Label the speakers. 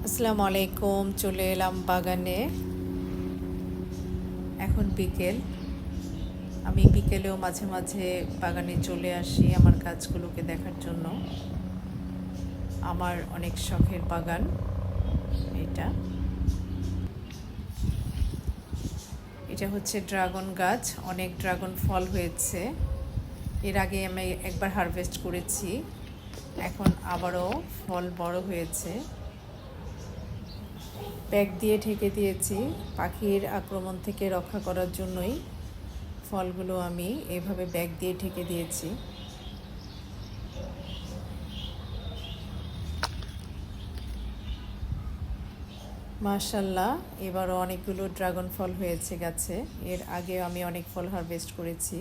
Speaker 1: আসসালামু আলাইকুম। চলে এলাম বাগানে। এখন বিকেল। আমি বিকেলেও মাঝে মাঝে বাগানে চলে আসি আমার গাছগুলোকে দেখার জন্য। আমার অনেক শখের বাগান এটা। এটা হচ্ছে ড্রাগন গাছ। অনেক ড্রাগন ফল হয়েছে। এর আগে আমি একবার হারভেস্ট করেছি, এখন আবারও ফল বড় হয়েছে। ব্যাগ দিয়ে ঢেকে দিয়েছি পাখির আক্রমণ থেকে রক্ষা করার জন্যই। ফলগুলো আমি এভাবে ব্যাগ দিয়ে ঢেকে দিয়েছি। মাশাআল্লাহ, এবারও অনেকগুলো ড্রাগন ফল হয়েছে গাছে। এর আগে আমি অনেক ফল হারভেস্ট করেছি।